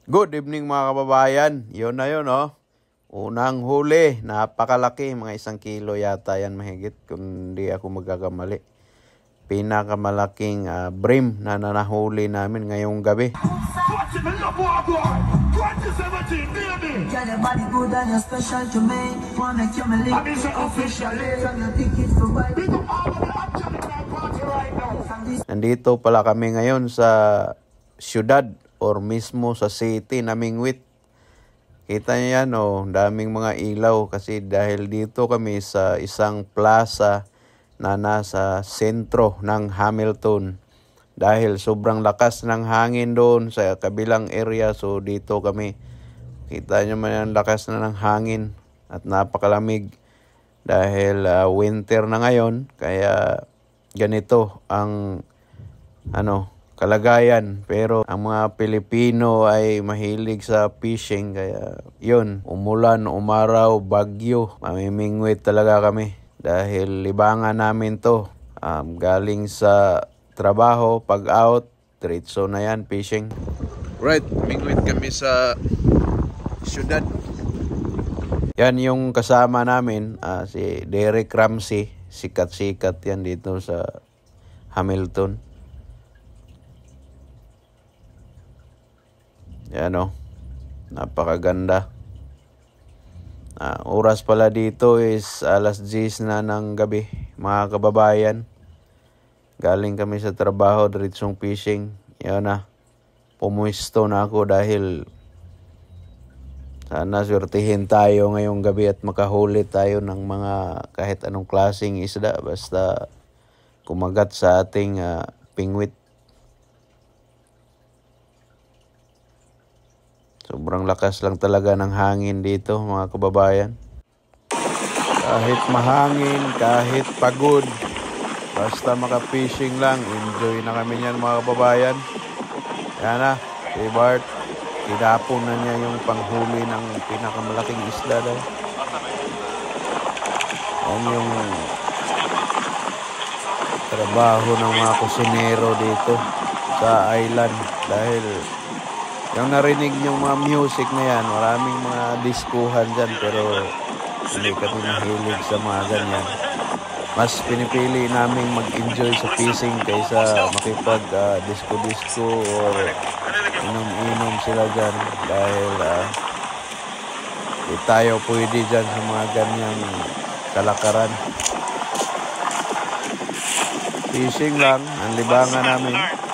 Good evening mga kababayan. Yun na yun, oh. Unang huli, napakalaki, mga 1 kilo yata yan mahigit kung hindi ako magkakamali. Pinakamalaking brim na nanahuli namin ngayong gabi. Nandito pala kami ngayon sa syudad or mismo sa city na Mingwit. Kita niyo yan, oh, daming mga ilaw kasi dahil dito kami sa isang plaza na nasa sentro ng Hamilton. Dahil sobrang lakas ng hangin doon sa kabilang area, so dito kami. Kita niyo man ang lakas na ng hangin at napakalamig dahil winter na ngayon, kaya ganito ang kalagayan. Pero ang mga Pilipino ay mahilig sa fishing, kaya yun, umulan, umaraw, bagyo, mamimingwit talaga kami dahil libangan namin to. Galing sa trabaho, pag out, diretso na yan, fishing. Right, mingwit kami sa syudad. Yan yung kasama namin, si Derek Ramsey. Sikat-sikat yan dito sa Hamilton. Yan, oh, napakaganda. Oras pala dito is 10:00 na ng gabi, mga kababayan. Galing kami sa trabaho, diretsong fishing. Yan na, pumuisto na ako dahil sana swertihin tayo ngayong gabi at makahuli tayo ng mga kahit anong klaseng isda basta kumagat sa ating pingwit. Sobrang lakas lang talaga ng hangin dito, mga kababayan. Kahit mahangin, kahit pagod, basta maka-fishing lang, enjoy na kami niyan, mga kababayan. Yan na, si Bart, tinapon na niya yung panghuli ng pinakamalaking isda daw. Yan yung trabaho ng mga kusinero dito sa island. Dahil yung narinig yung mga music na yan, maraming mga diskuhan dyan, pero hindi kami mahilig sa mga ganyan. Mas pinipili namin mag-enjoy sa fishing kaysa makipag-disco-disco or inom-inom sila dyan, dahil di tayo pwede dyan sa mga ganyang kalakaran. Fishing lang ang libangan namin.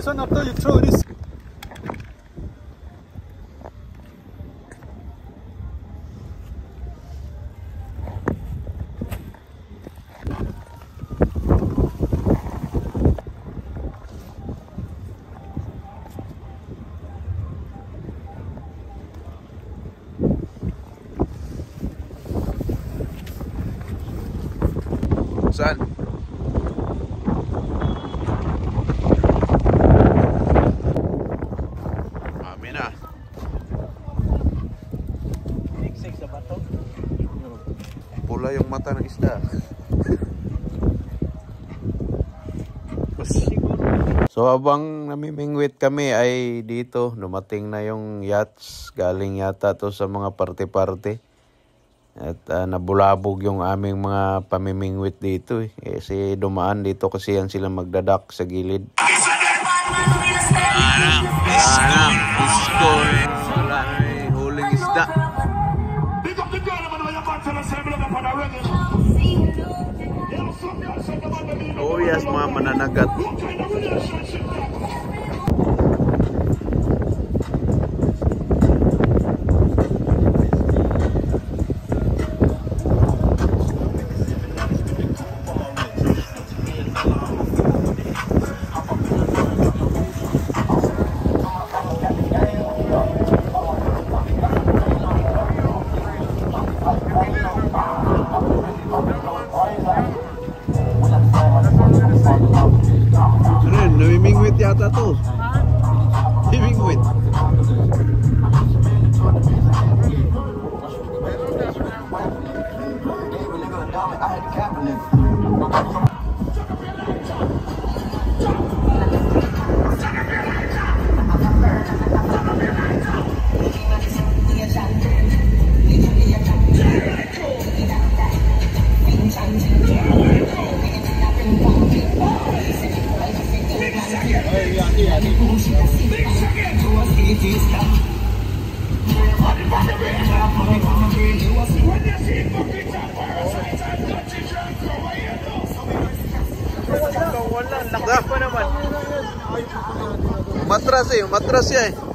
position after you throw this. Saan? Mami na. Siksik sa bato. Pula yung mata ng isda. So habang namimingwit kami ay dito dumating na yung yachts. Galing yata to sa mga parte-parte. At nabulabog yung aming mga pamimingwit dito eh. Kasi dumaan dito kasi yan sila magdadak sa gilid. Wala na eh. Huling isda. Oh yes, mga mananagat. Namimingwit yata to. Namimingwit. Matras eh, matras ya.